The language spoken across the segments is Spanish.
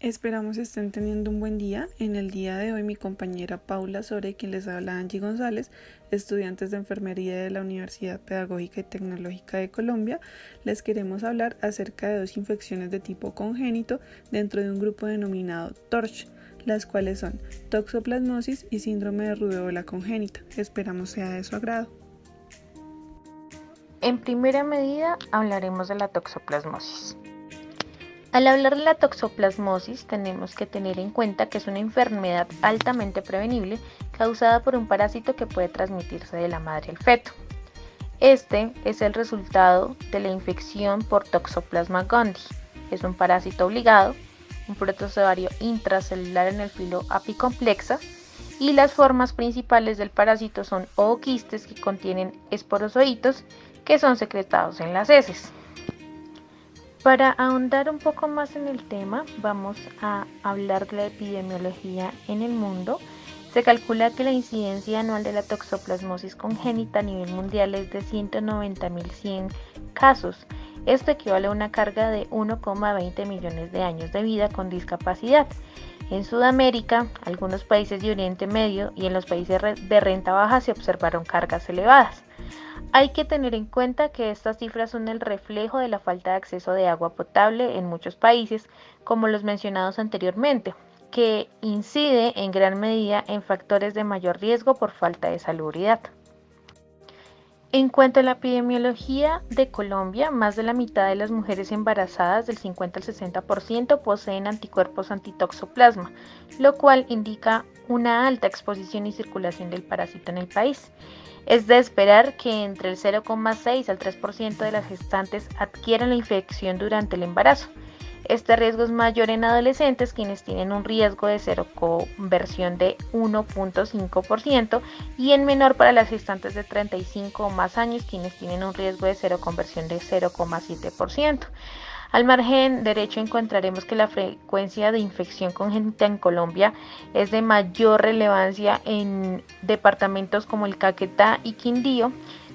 Esperamos estén teniendo un buen día. En el día de hoy mi compañera Paula Sore, quien les habla Angie González, estudiantes de enfermería de la Universidad Pedagógica y Tecnológica de Colombia, les queremos hablar acerca de dos infecciones de tipo congénito dentro de un grupo denominado TORCH, las cuales son toxoplasmosis y síndrome de rubeola congénita. Esperamos sea de su agrado. En primera medida hablaremos de la toxoplasmosis. Al hablar de la toxoplasmosis tenemos que tener en cuenta que es una enfermedad altamente prevenible causada por un parásito que puede transmitirse de la madre al feto. Este es el resultado de la infección por Toxoplasma gondii. Es un parásito obligado, un protozoario intracelular en el filo apicomplexa, y las formas principales del parásito son ooquistes que contienen esporozoitos que son secretados en las heces. Para ahondar un poco más en el tema, vamos a hablar de la epidemiología en el mundo. Se calcula que la incidencia anual de la toxoplasmosis congénita a nivel mundial es de 190.100 casos. Esto equivale a una carga de 1,20 millones de años de vida con discapacidad. En Sudamérica, algunos países de Oriente Medio y en los países de renta baja se observaron cargas elevadas. Hay que tener en cuenta que estas cifras son el reflejo de la falta de acceso de agua potable en muchos países, como los mencionados anteriormente, que incide en gran medida en factores de mayor riesgo por falta de salubridad. En cuanto a la epidemiología de Colombia, más de la mitad de las mujeres embarazadas, del 50 al 60%, poseen anticuerpos antitoxoplasma, lo cual indica una alta exposición y circulación del parásito en el país. Es de esperar que entre el 0,6 al 3% de las gestantes adquieran la infección durante el embarazo. Este riesgo es mayor en adolescentes, quienes tienen un riesgo de seroconversión de 1,5%, y en menor para las gestantes de 35 o más años, quienes tienen un riesgo de seroconversión de 0,7%. Al margen derecho encontraremos que la frecuencia de infección congénita en Colombia es de mayor relevancia en departamentos como el Caquetá y Quindío,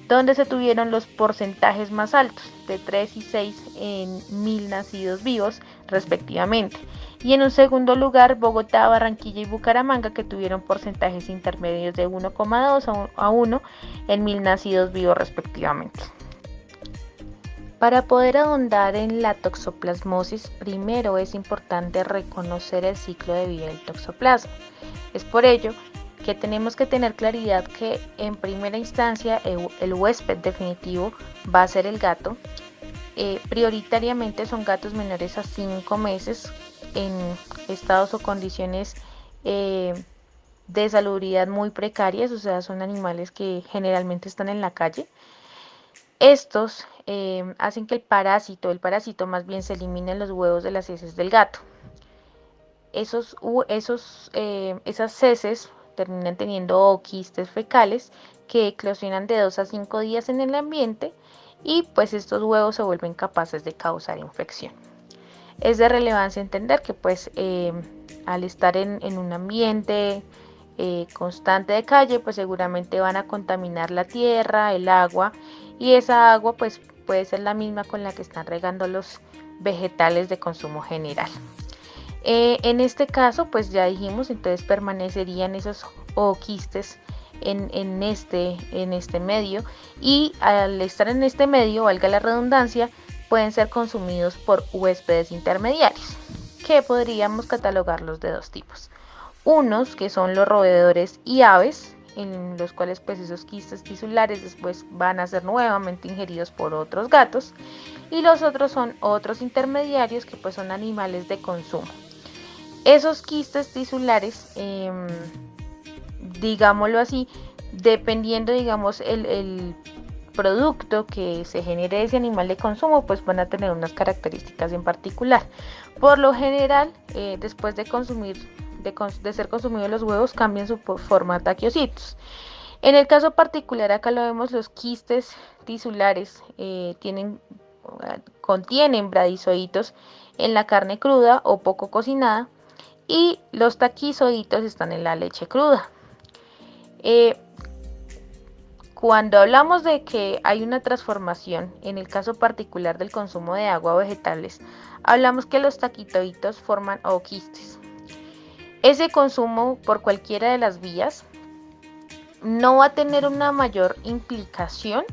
donde se tuvieron los porcentajes más altos, de 3 y 6 en 1000 nacidos vivos respectivamente. Y en un segundo lugar, Bogotá, Barranquilla y Bucaramanga, que tuvieron porcentajes intermedios de 1,2 a 1 en 1000 nacidos vivos respectivamente. Para poder ahondar en la toxoplasmosis, primero es importante reconocer el ciclo de vida del toxoplasma. Es por ello que tenemos que tener claridad que en primera instancia el huésped definitivo va a ser el gato. Prioritariamente son gatos menores a 5 meses en estados o condiciones de salubridad muy precarias, o sea, son animales que generalmente están en la calle. Estos hacen que el parásito más bien se elimine en los huevos de las heces del gato. Esas heces terminan teniendo quistes fecales que eclosionan de 2 a 5 días en el ambiente, y pues estos huevos se vuelven capaces de causar infección. Es de relevancia entender que pues al estar en un ambiente constante de calle, pues seguramente van a contaminar la tierra, el agua, y esa agua pues puede ser la misma con la que están regando los vegetales de consumo general. En este caso pues ya dijimos, entonces permanecerían esos quistes en este medio, y al estar en este medio, valga la redundancia, pueden ser consumidos por huéspedes intermediarios, que podríamos catalogarlos de dos tipos. Unos que son los roedores y aves, en los cuales pues esos quistes tisulares después van a ser nuevamente ingeridos por otros gatos, y los otros son otros intermediarios que pues son animales de consumo. Esos quistes tisulares, digámoslo así, dependiendo digamos el producto que se genere de ese animal de consumo, pues van a tener unas características en particular. Por lo general, después de ser consumidos los huevos, cambian su forma a taquiocitos. En el caso particular, acá lo vemos, los quistes tisulares contienen bradizoitos en la carne cruda o poco cocinada, y los taquizoitos están en la leche cruda. Cuando hablamos de que hay una transformación, en el caso particular del consumo de agua o vegetales, hablamos que los taquitoitos forman quistes. Ese consumo por cualquiera de las vías no va a tener una mayor implicación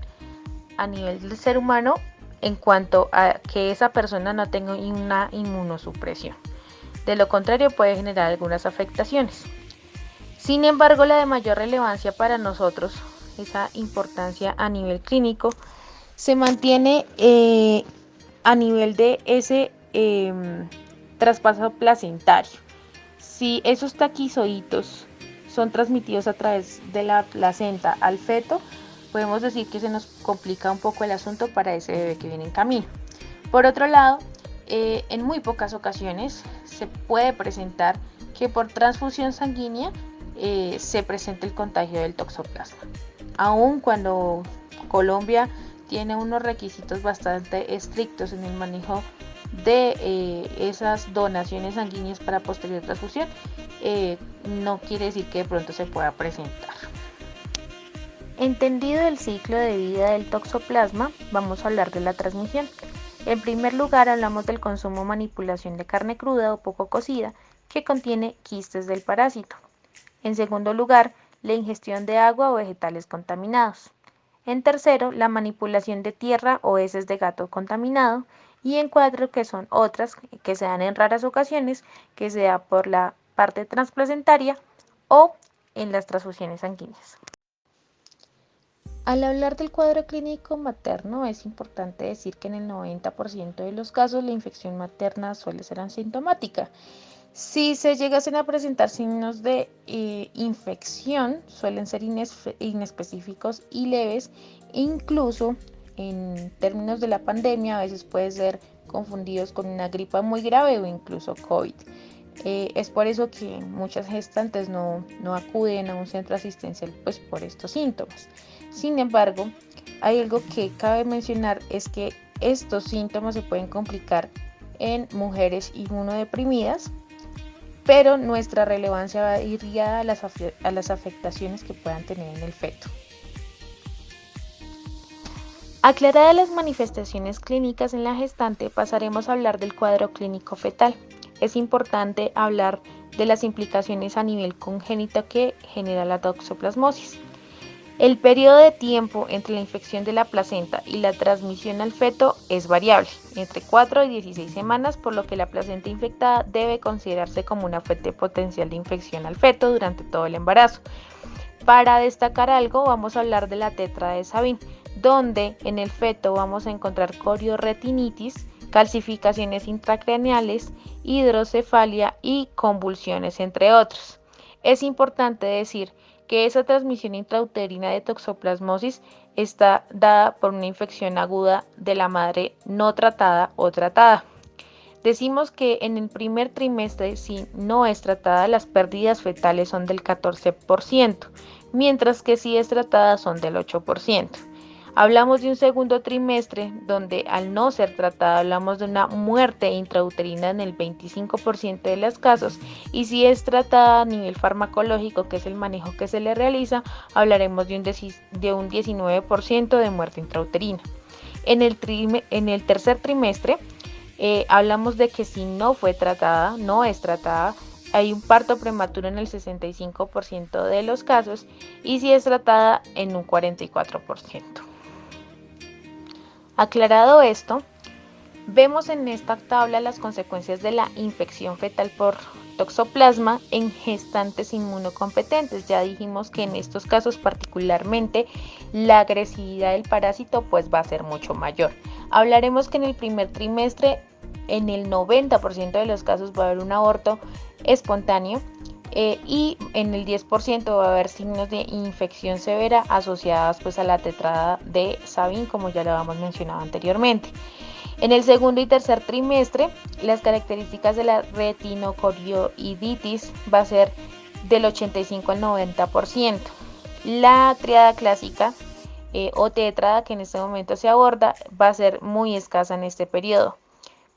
a nivel del ser humano en cuanto a que esa persona no tenga una inmunosupresión. De lo contrario, puede generar algunas afectaciones. Sin embargo, la de mayor relevancia para nosotros, esa importancia a nivel clínico, se mantiene a nivel de ese traspaso placentario. Si esos taquizoitos son transmitidos a través de la placenta al feto, podemos decir que se nos complica un poco el asunto para ese bebé que viene en camino. Por otro lado, en muy pocas ocasiones se puede presentar que por transfusión sanguínea se presente el contagio del toxoplasma. Aun cuando Colombia tiene unos requisitos bastante estrictos en el manejo de esas donaciones sanguíneas para posterior transfusión, no quiere decir que de pronto se pueda presentar. Entendido el ciclo de vida del toxoplasma, vamos a hablar de la transmisión. En primer lugar, hablamos del consumo o manipulación de carne cruda o poco cocida que contiene quistes del parásito. En segundo lugar, la ingestión de agua o vegetales contaminados. En tercero, la manipulación de tierra o heces de gato contaminado. Y en cuatro, que son otras que se dan en raras ocasiones, que se da por la parte transplacentaria o en las transfusiones sanguíneas. Al hablar del cuadro clínico materno, es importante decir que en el 90% de los casos la infección materna suele ser asintomática. Si se llegasen a presentar signos de infección, suelen ser inespecíficos y leves, incluso en términos de la pandemia a veces puede ser confundidos con una gripa muy grave o incluso COVID. Es por eso que muchas gestantes no acuden a un centro asistencial pues por estos síntomas. Sin embargo, hay algo que cabe mencionar, es que estos síntomas se pueden complicar en mujeres inmunodeprimidas, pero nuestra relevancia va a ir guiada a las afectaciones que puedan tener en el feto. Aclaradas las manifestaciones clínicas en la gestante, pasaremos a hablar del cuadro clínico fetal. Es importante hablar de las implicaciones a nivel congénito que genera la toxoplasmosis. El periodo de tiempo entre la infección de la placenta y la transmisión al feto es variable, entre 4 y 16 semanas, por lo que la placenta infectada debe considerarse como una fuente potencial de infección al feto durante todo el embarazo. Para destacar algo, vamos a hablar de la tetra de Sabin, donde en el feto vamos a encontrar coriorretinitis, calcificaciones intracraneales, hidrocefalia y convulsiones, entre otros. Es importante decir que esa transmisión intrauterina de toxoplasmosis está dada por una infección aguda de la madre no tratada o tratada. Decimos que en el primer trimestre, si no es tratada, las pérdidas fetales son del 14%, mientras que si es tratada son del 8%. Hablamos de un segundo trimestre donde al no ser tratada hablamos de una muerte intrauterina en el 25% de los casos, y si es tratada a nivel farmacológico, que es el manejo que se le realiza, hablaremos de un 19% de muerte intrauterina. En el tercer trimestre hablamos de que si no es tratada, hay un parto prematuro en el 65% de los casos, y si es tratada en un 44%. Aclarado esto, vemos en esta tabla las consecuencias de la infección fetal por toxoplasma en gestantes inmunocompetentes. Ya dijimos que en estos casos particularmente la agresividad del parásito pues va a ser mucho mayor. Hablaremos que en el primer trimestre en el 90% de los casos va a haber un aborto espontáneo, y en el 10% va a haber signos de infección severa asociadas pues a la tetrada de Sabin, como ya lo habíamos mencionado anteriormente. En el segundo y tercer trimestre, las características de la retinocorioiditis va a ser del 85 al 90%. La triada clásica o tetrada que en este momento se aborda va a ser muy escasa en este periodo,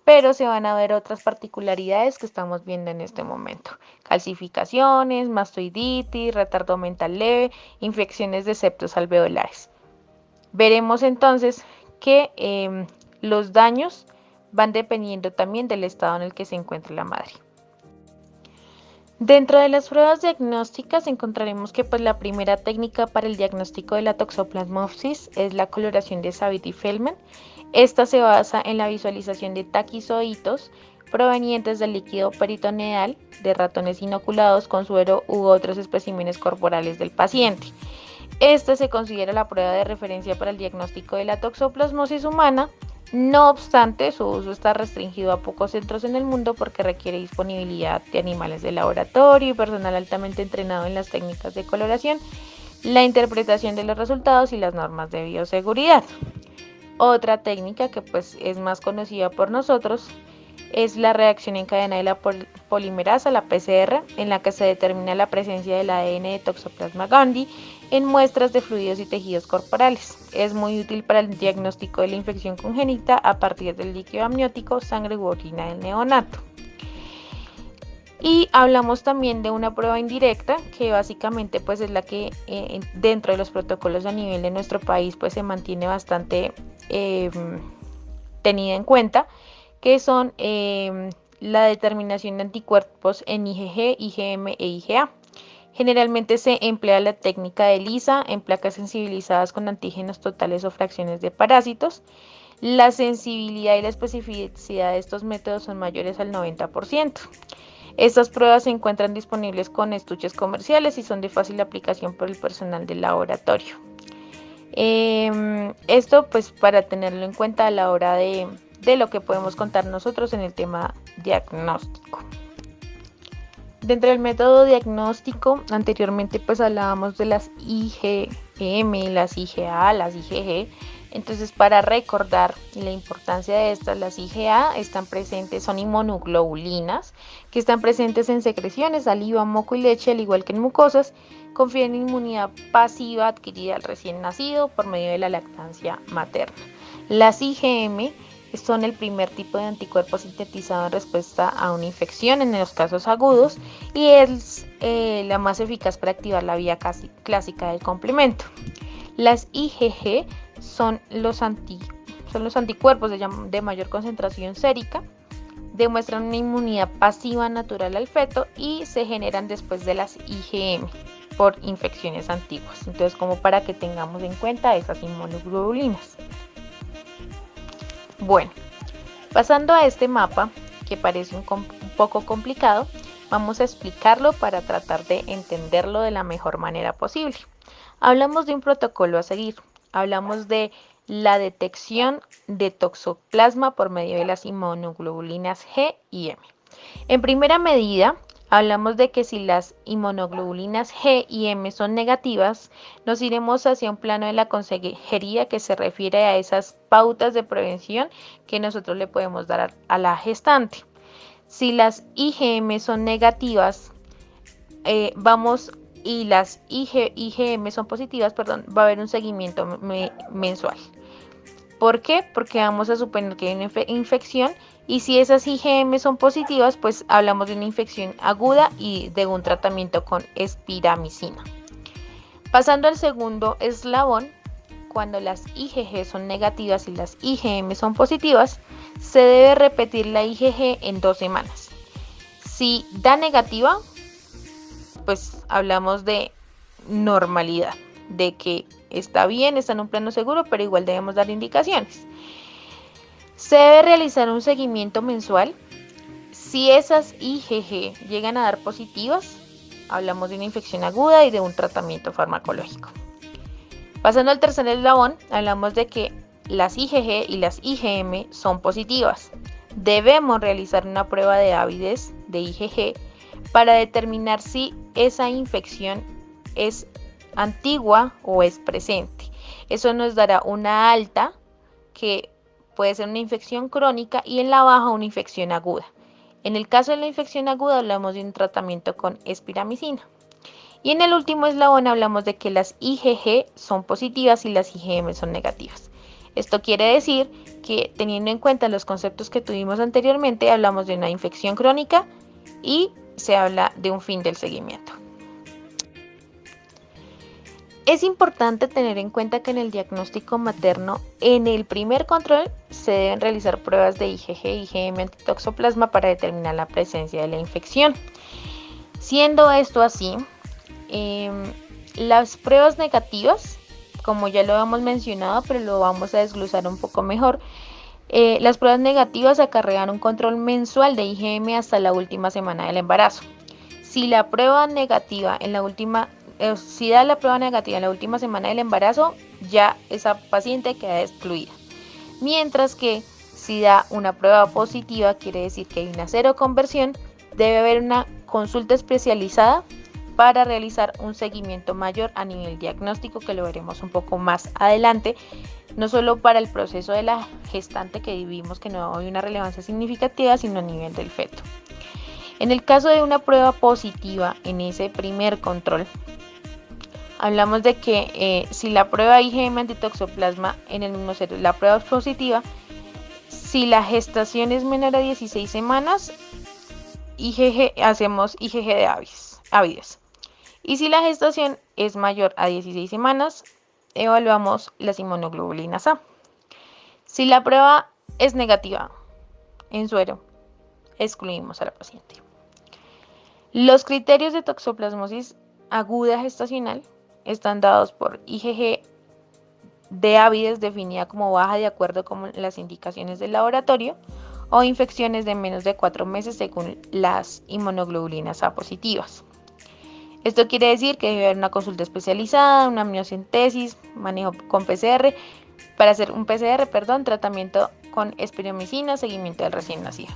pero se van a ver otras particularidades que estamos viendo en este momento: calcificaciones, mastoiditis, retardo mental leve, infecciones de septos alveolares. Veremos entonces que los daños van dependiendo también del estado en el que se encuentre la madre. Dentro de las pruebas diagnósticas encontraremos que la primera técnica para el diagnóstico de la toxoplasmosis es la coloración de Savity-Fellman. Esta se basa en la visualización de taquizoitos provenientes del líquido peritoneal de ratones inoculados con suero u otros especímenes corporales del paciente. Esta se considera la prueba de referencia para el diagnóstico de la toxoplasmosis humana. No obstante, su uso está restringido a pocos centros en el mundo porque requiere disponibilidad de animales de laboratorio y personal altamente entrenado en las técnicas de coloración, la interpretación de los resultados y las normas de bioseguridad. Otra técnica que es más conocida por nosotros es la reacción en cadena de la polimerasa, la PCR, en la que se determina la presencia del ADN de Toxoplasma gondii en muestras de fluidos y tejidos corporales. Es muy útil para el diagnóstico de la infección congénita a partir del líquido amniótico, sangre u orina del neonato. Y hablamos también de una prueba indirecta, que básicamente es la que dentro de los protocolos a nivel de nuestro país se mantiene bastante tenida en cuenta, que son la determinación de anticuerpos en IgG, IgM e IgA. Generalmente se emplea la técnica de ELISA en placas sensibilizadas con antígenos totales o fracciones de parásitos. La sensibilidad y la especificidad de estos métodos son mayores al 90%. Estas pruebas se encuentran disponibles con estuches comerciales y son de fácil aplicación por el personal del laboratorio. Esto para tenerlo en cuenta a la hora de lo que podemos contar nosotros en el tema diagnóstico. Dentro del método diagnóstico, anteriormente hablábamos de las IgM, las IgA, las IgG. Entonces, para recordar la importancia de estas, las IgA están presentes, son inmunoglobulinas que están presentes en secreciones, saliva, moco y leche, al igual que en mucosas, confieren inmunidad pasiva adquirida al recién nacido por medio de la lactancia materna. Las IgM son el primer tipo de anticuerpo sintetizado en respuesta a una infección en los casos agudos y es la más eficaz para activar la vía clásica del complemento. Las IgG son los anticuerpos de mayor concentración sérica, demuestran una inmunidad pasiva natural al feto y se generan después de las IgM por infecciones antiguas. Entonces, como para que tengamos en cuenta esas inmunoglobulinas. Bueno, pasando a este mapa, que parece un poco complicado, vamos a explicarlo para tratar de entenderlo de la mejor manera posible. Hablamos de un protocolo a seguir, hablamos de la detección de toxoplasma por medio de las inmunoglobulinas G y M. En primera medida, hablamos de que si las inmunoglobulinas G y M son negativas, nos iremos hacia un plano de la consejería que se refiere a esas pautas de prevención que nosotros le podemos dar a la gestante. Si las IgM son negativas, y las IgM son positivas, va a haber un seguimiento mensual. ¿Por qué? Porque vamos a suponer que hay una infección y si esas IgM son positivas, hablamos de una infección aguda y de un tratamiento con espiramicina. Pasando al segundo eslabón, cuando las IgG son negativas y las IgM son positivas, se debe repetir la IgG en 2 semanas. Si da negativa, hablamos de normalidad, de que está bien, está en un plano seguro, pero igual debemos dar indicaciones. Se debe realizar un seguimiento mensual. Si esas IgG llegan a dar positivas, hablamos de una infección aguda y de un tratamiento farmacológico. Pasando al tercer eslabón, hablamos de que las IgG y las IgM son positivas. Debemos realizar una prueba de avidez de IgG para determinar si esa infección es antigua o es presente. Eso nos dará una alta, que puede ser una infección crónica, y en la baja una infección aguda. En el caso de la infección aguda hablamos de un tratamiento con espiramicina. Y en el último eslabón hablamos de que las IgG son positivas y las IgM son negativas. Esto quiere decir que, teniendo en cuenta los conceptos que tuvimos anteriormente, hablamos de una infección crónica y se habla de un fin del seguimiento. Es importante tener en cuenta que en el diagnóstico materno, en el primer control, se deben realizar pruebas de IgG y IgM antitoxoplasma para determinar la presencia de la infección. Siendo esto así, las pruebas negativas, como ya lo hemos mencionado, pero lo vamos a desglosar un poco mejor, las pruebas negativas acarrean un control mensual de IgM hasta la última semana del embarazo. Si la prueba negativa en la última si da la prueba negativa en la última semana del embarazo, ya esa paciente queda excluida. Mientras que si da una prueba positiva, quiere decir que hay una seroconversión, debe haber una consulta especializada para realizar un seguimiento mayor a nivel diagnóstico, que lo veremos un poco más adelante, no solo para el proceso de la gestante, que vimos que no hay una relevancia significativa, sino a nivel del feto. En el caso de una prueba positiva en ese primer control, hablamos de que si la prueba IgM antitoxoplasma en el mismo cerebro, la prueba es positiva, si la gestación es menor a 16 semanas, hacemos IgG de avides. Y si la gestación es mayor a 16 semanas, evaluamos las inmunoglobulinas A. Si la prueba es negativa en suero, excluimos a la paciente. Los criterios de toxoplasmosis aguda gestacional están dados por IgG de avides definida como baja de acuerdo con las indicaciones del laboratorio, o infecciones de menos de 4 meses según las inmunoglobulinas A positivas. Esto quiere decir que debe haber una consulta especializada, una amniocentesis, manejo con PCR, para hacer un PCR, tratamiento con espironolactona, seguimiento del recién nacido.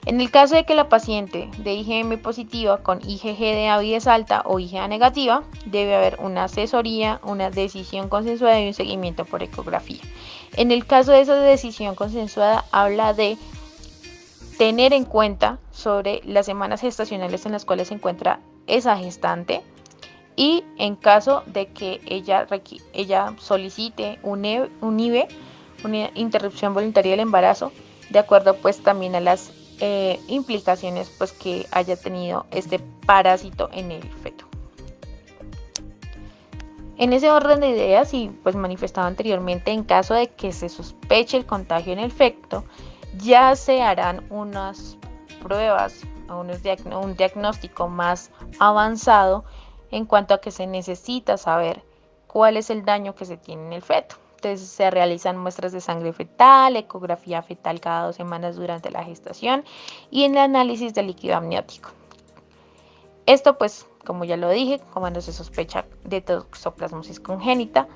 En el caso de que la paciente de IgM positiva con IgG de avides alta o IgA negativa, debe haber una asesoría, una decisión consensuada y un seguimiento por ecografía. En el caso de esa decisión consensuada, habla de tener en cuenta sobre las semanas gestacionales en las cuales se encuentra esa gestante, y en caso de que ella solicite un IVE, una interrupción voluntaria del embarazo, de acuerdo pues también a las implicaciones pues que haya tenido este parásito en el feto. En ese orden de ideas, y pues manifestado anteriormente, en caso de que se sospeche el contagio en el feto, ya se harán unas pruebas o un diagnóstico más avanzado en cuanto a que se necesita saber cuál es el daño que se tiene en el feto. Entonces se realizan muestras de sangre fetal, ecografía fetal cada 2 semanas durante la gestación y el análisis de líquido amniótico. Esto pues, como ya lo dije, cuando se sospecha de toxoplasmosis congénita,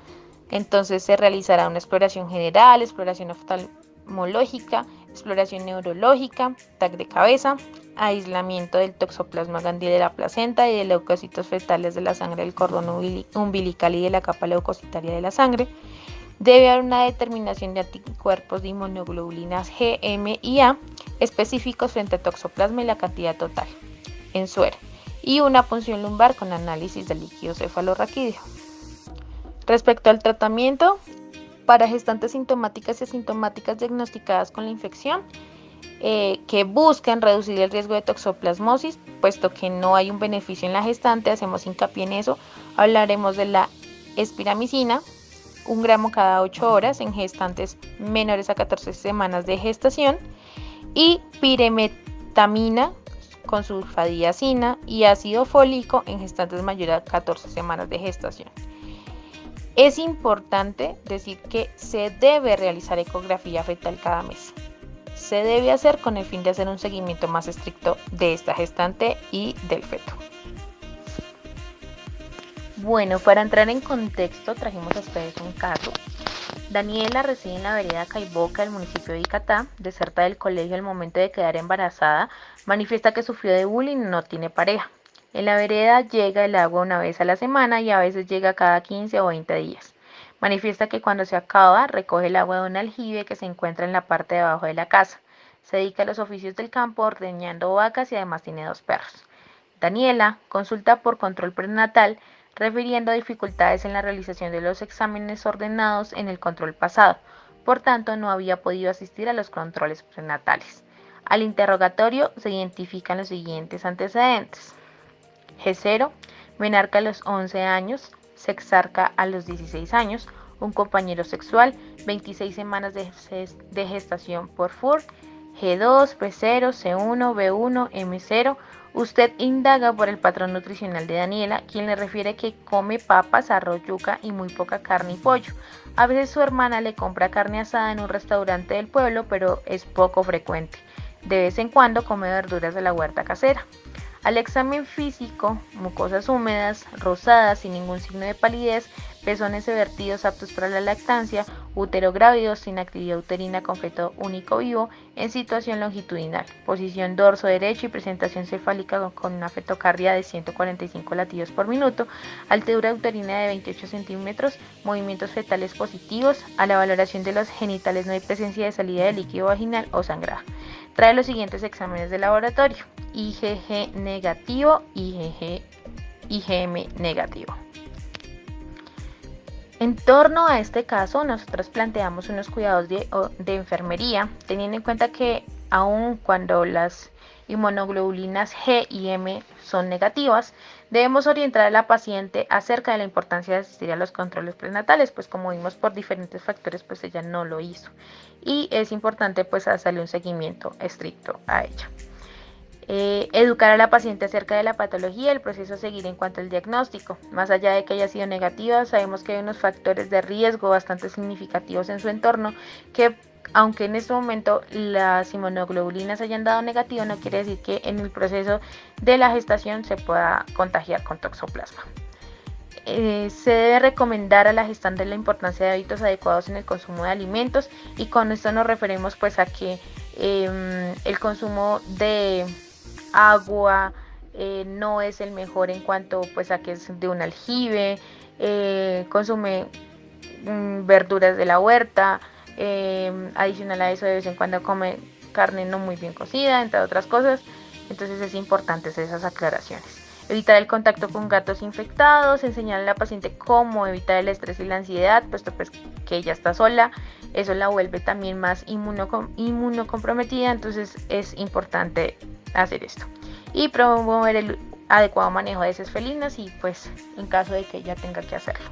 entonces se realizará una exploración general, exploración oftalmológica, exploración neurológica, TAC de cabeza, aislamiento del toxoplasma gandhi de la placenta y de leucocitos fetales de la sangre del cordón umbilical y de la capa leucocitaria de la sangre. Debe haber una determinación de anticuerpos de inmunoglobulinas G, M y A específicos frente a toxoplasma y la cantidad total en suero, y una punción lumbar con análisis del líquido cefalorraquídeo. Respecto al tratamiento, para gestantes sintomáticas y asintomáticas diagnosticadas con la infección, que buscan reducir el riesgo de toxoplasmosis, puesto que no hay un beneficio en la gestante, hacemos hincapié en eso. Hablaremos de la espiramicina, 1 gramo cada 8 horas en gestantes menores a 14 semanas de gestación, y piremetamina con sulfadiazina y ácido fólico en gestantes mayores a 14 semanas de gestación. Es importante decir que se debe realizar ecografía fetal cada mes. Se debe hacer con el fin de hacer un seguimiento más estricto de esta gestante y del feto. Bueno, para entrar en contexto, trajimos a ustedes un caso. Daniela reside en la vereda Caiboca del municipio de Icatá, deserta del colegio al momento de quedar embarazada, manifiesta que sufrió de bullying y no tiene pareja. En la vereda llega el agua una vez a la semana y a veces llega cada 15 o 20 días. Manifiesta que cuando se acaba, recoge el agua de un aljibe que se encuentra en la parte de abajo de la casa. Se dedica a los oficios del campo, ordeñando vacas, y además tiene 2 perros. Daniela consulta por control prenatal, refiriendo a dificultades en la realización de los exámenes ordenados en el control pasado. Por tanto, no había podido asistir a los controles prenatales. Al interrogatorio se identifican los siguientes antecedentes: G0, menarca a los 11 años, sexarca a los 16 años, un compañero sexual, 26 semanas de gestación por FUR, G2, P0, C1, B1, M0. Usted indaga por el patrón nutricional de Daniela, quien le refiere que come papas, arroz, yuca y muy poca carne y pollo. A veces su hermana le compra carne asada en un restaurante del pueblo, pero es poco frecuente. De vez en cuando come verduras de la huerta casera. Al examen físico, mucosas húmedas, rosadas, sin ningún signo de palidez, pezones evertidos aptos para la lactancia, útero grávido, sin actividad uterina con feto único vivo, en situación longitudinal, posición dorso derecho y presentación cefálica con una fetocardia de 145 latidos por minuto, altura uterina de 28 centímetros, movimientos fetales positivos. A la valoración de los genitales no hay presencia de salida de líquido vaginal o sangrado. Trae los siguientes exámenes de laboratorio: IgG negativo, IgM negativo. En torno a este caso, nosotros planteamos unos cuidados de enfermería, teniendo en cuenta que aun cuando las inmunoglobulinas G y M son negativas, debemos orientar a la paciente acerca de la importancia de asistir a los controles prenatales, pues como vimos por diferentes factores, pues ella no lo hizo. Y es importante pues hacerle un seguimiento estricto a ella. Educar a la paciente acerca de la patología, el proceso a seguir en cuanto al diagnóstico. Más allá de que haya sido negativa, sabemos que hay unos factores de riesgo bastante significativos en su entorno que, aunque en este momento las inmunoglobulinas hayan dado negativo, no quiere decir que en el proceso de la gestación se pueda contagiar con toxoplasma. Se debe recomendar a la gestante la importancia de hábitos adecuados en el consumo de alimentos, y con esto nos referimos pues a que el consumo de agua no es el mejor en cuanto pues a que es de un aljibe, consume verduras de la huerta, adicional a eso de vez en cuando come carne no muy bien cocida, entre otras cosas. Entonces es importante hacer esas aclaraciones. Evitar el contacto con gatos infectados, enseñar a la paciente cómo evitar el estrés y la ansiedad, puesto pues que ella está sola, eso la vuelve también más inmunocomprometida, entonces es importante hacer esto. Y promover el adecuado manejo de heces felinas y pues en caso de que ella tenga que hacerlo.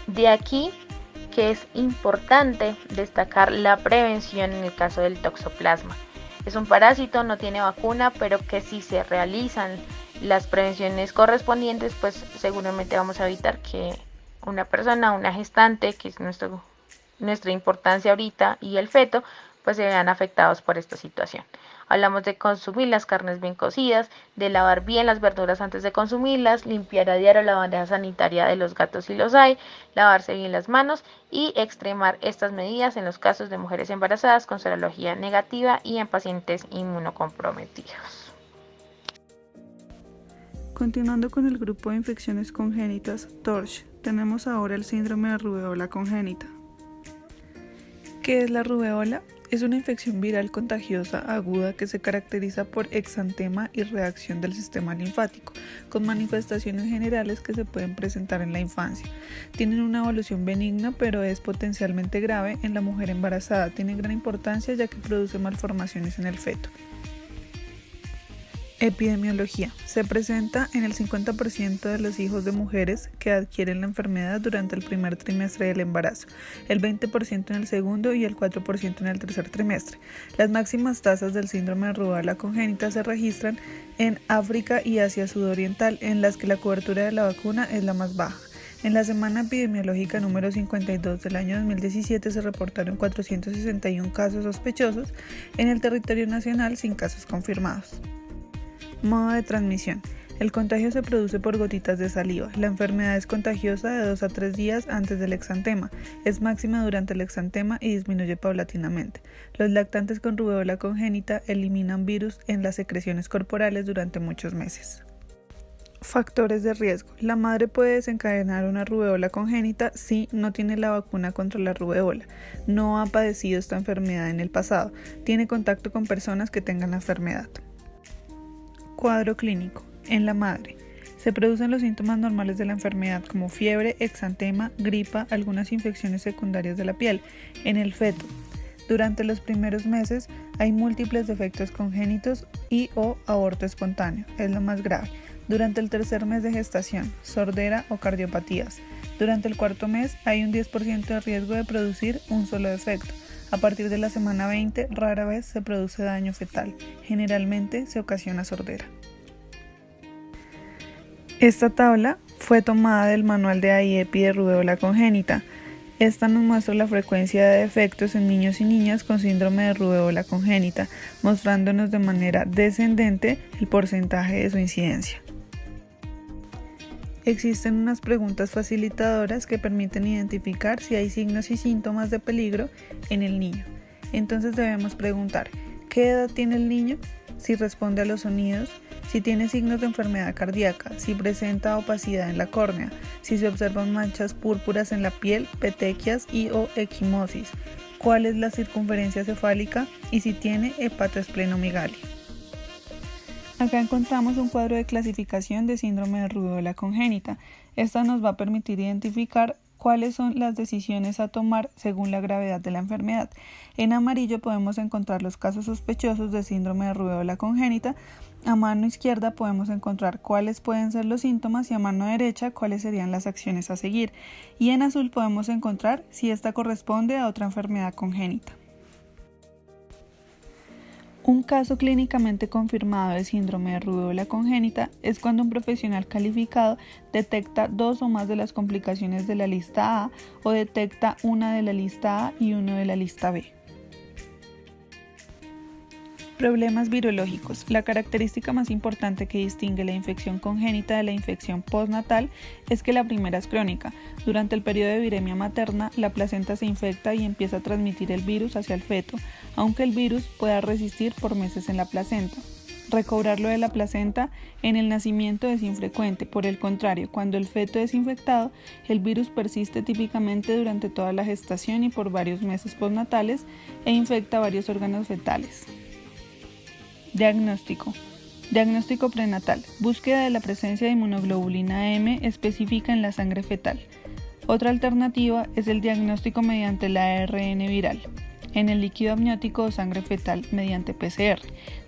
De aquí que es importante destacar la prevención en el caso del toxoplasma. Es un parásito, no tiene vacuna, pero que si se realizan las prevenciones correspondientes, pues seguramente vamos a evitar que una persona, una gestante, que es nuestra importancia ahorita, y el feto, pues se vean afectados por esta situación. Hablamos de consumir las carnes bien cocidas, de lavar bien las verduras antes de consumirlas, limpiar a diario la bandeja sanitaria de los gatos si los hay, lavarse bien las manos y extremar estas medidas en los casos de mujeres embarazadas con serología negativa y en pacientes inmunocomprometidos. Continuando con el grupo de infecciones congénitas TORCH, tenemos ahora el síndrome de rubeola congénita. ¿Qué es la rubeola? Es una infección viral contagiosa aguda que se caracteriza por exantema y reacción del sistema linfático, con manifestaciones generales que se pueden presentar en la infancia. Tienen una evolución benigna, pero es potencialmente grave en la mujer embarazada. Tiene gran importancia ya que produce malformaciones en el feto. Epidemiología. Se presenta en el 50% de los hijos de mujeres que adquieren la enfermedad durante el primer trimestre del embarazo, el 20% en el segundo y el 4% en el tercer trimestre. Las máximas tasas del síndrome de rubeola congénita se registran en África y Asia Sudoriental, en las que la cobertura de la vacuna es la más baja. En la semana epidemiológica número 52 del año 2017 se reportaron 461 casos sospechosos en el territorio nacional sin casos confirmados. Modo de transmisión. El contagio se produce por gotitas de saliva. La enfermedad es contagiosa de 2 a 3 días antes del exantema. Es máxima durante el exantema y disminuye paulatinamente. Los lactantes con rubeola congénita eliminan virus en las secreciones corporales durante muchos meses. Factores de riesgo. La madre puede desencadenar una rubeola congénita si no tiene la vacuna contra la rubeola, no ha padecido esta enfermedad en el pasado, tiene contacto con personas que tengan la enfermedad. Cuadro clínico. En la madre, se producen los síntomas normales de la enfermedad como fiebre, exantema, gripa, algunas infecciones secundarias de la piel. En el feto, durante los primeros meses hay múltiples defectos congénitos y o aborto espontáneo, es lo más grave. Durante el tercer mes de gestación, sordera o cardiopatías. Durante el cuarto mes hay un 10% de riesgo de producir un solo defecto. A partir de la semana 20, rara vez se produce daño fetal. Generalmente se ocasiona sordera. Esta tabla fue tomada del manual de AIEPI de rubéola congénita. Esta nos muestra la frecuencia de defectos en niños y niñas con síndrome de rubéola congénita, mostrándonos de manera descendente el porcentaje de su incidencia. Existen unas preguntas facilitadoras que permiten identificar si hay signos y síntomas de peligro en el niño. Entonces debemos preguntar, ¿qué edad tiene el niño? Si responde a los sonidos, si tiene signos de enfermedad cardíaca, si presenta opacidad en la córnea, si se observan manchas púrpuras en la piel, petequias y o equimosis, cuál es la circunferencia cefálica y si tiene hepatoesplenomegalia. Acá encontramos un cuadro de clasificación de síndrome de rubéola congénita. Esta nos va a permitir identificar cuáles son las decisiones a tomar según la gravedad de la enfermedad. En amarillo podemos encontrar los casos sospechosos de síndrome de rubéola congénita. A mano izquierda podemos encontrar cuáles pueden ser los síntomas y a mano derecha cuáles serían las acciones a seguir. Y en azul podemos encontrar si esta corresponde a otra enfermedad congénita. Un caso clínicamente confirmado de síndrome de rubéola congénita es cuando un profesional calificado detecta 2 o más de las complicaciones de la lista A o detecta una de la lista A y uno de la lista B. Problemas virológicos. La característica más importante que distingue la infección congénita de la infección postnatal es que la primera es crónica. Durante el periodo de viremia materna, la placenta se infecta y empieza a transmitir el virus hacia el feto, aunque el virus pueda resistir por meses en la placenta. Recobrarlo de la placenta en el nacimiento es infrecuente. Por el contrario, cuando el feto es infectado, el virus persiste típicamente durante toda la gestación y por varios meses postnatales e infecta varios órganos fetales. Diagnóstico. Diagnóstico prenatal. Búsqueda de la presencia de inmunoglobulina M específica en la sangre fetal. Otra alternativa es el diagnóstico mediante el ARN viral en el líquido amniótico o sangre fetal mediante PCR.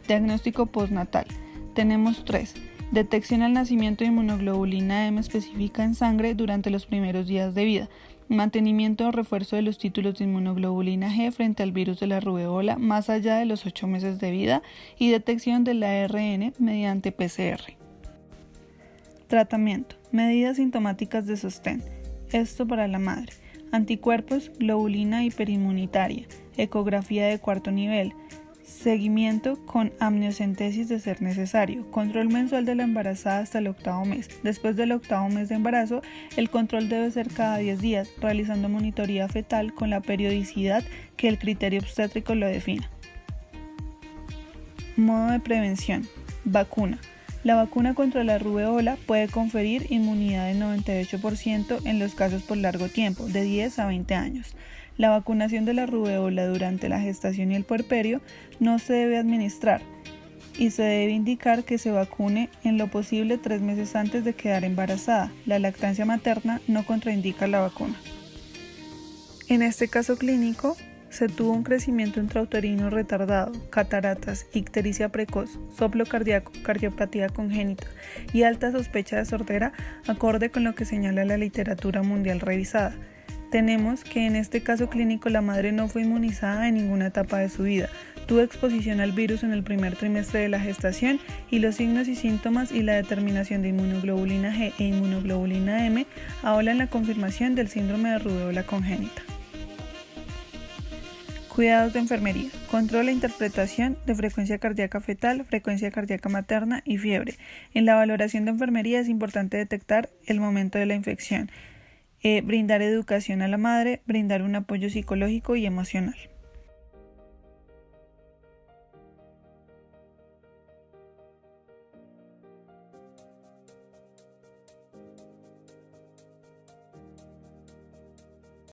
Diagnóstico postnatal. Tenemos 3. Detección al nacimiento de inmunoglobulina M específica en sangre durante los primeros días de vida. Mantenimiento o refuerzo de los títulos de inmunoglobulina G frente al virus de la rubéola más allá de los 8 meses de vida y detección del ARN mediante PCR. Tratamiento. Medidas sintomáticas de sostén. Esto para la madre. Anticuerpos, globulina hiperinmunitaria, ecografía de cuarto nivel, seguimiento con amniocentesis de ser necesario, control mensual de la embarazada hasta el 8º mes. Después del 8º mes de embarazo, el control debe ser cada 10 días, realizando monitoría fetal con la periodicidad que el criterio obstétrico lo defina. Modo de prevención. Vacuna. La vacuna contra la rubéola puede conferir inmunidad del 98% en los casos por largo tiempo, de 10 a 20 años. La vacunación de la rubéola durante la gestación y el puerperio no se debe administrar y se debe indicar que se vacune en lo posible 3 meses antes de quedar embarazada. La lactancia materna no contraindica la vacuna. En este caso clínico, se tuvo un crecimiento intrauterino retardado, cataratas, ictericia precoz, soplo cardíaco, cardiopatía congénita y alta sospecha de sordera, acorde con lo que señala la literatura mundial revisada. Tenemos que en este caso clínico la madre no fue inmunizada en ninguna etapa de su vida, tuvo exposición al virus en el primer trimestre de la gestación y los signos y síntomas y la determinación de inmunoglobulina G e inmunoglobulina M avalan la confirmación del síndrome de rubéola congénita. Cuidados de enfermería. Control e interpretación de frecuencia cardíaca fetal, frecuencia cardíaca materna y fiebre. En la valoración de enfermería es importante detectar el momento de la infección, brindar educación a la madre, brindar un apoyo psicológico y emocional.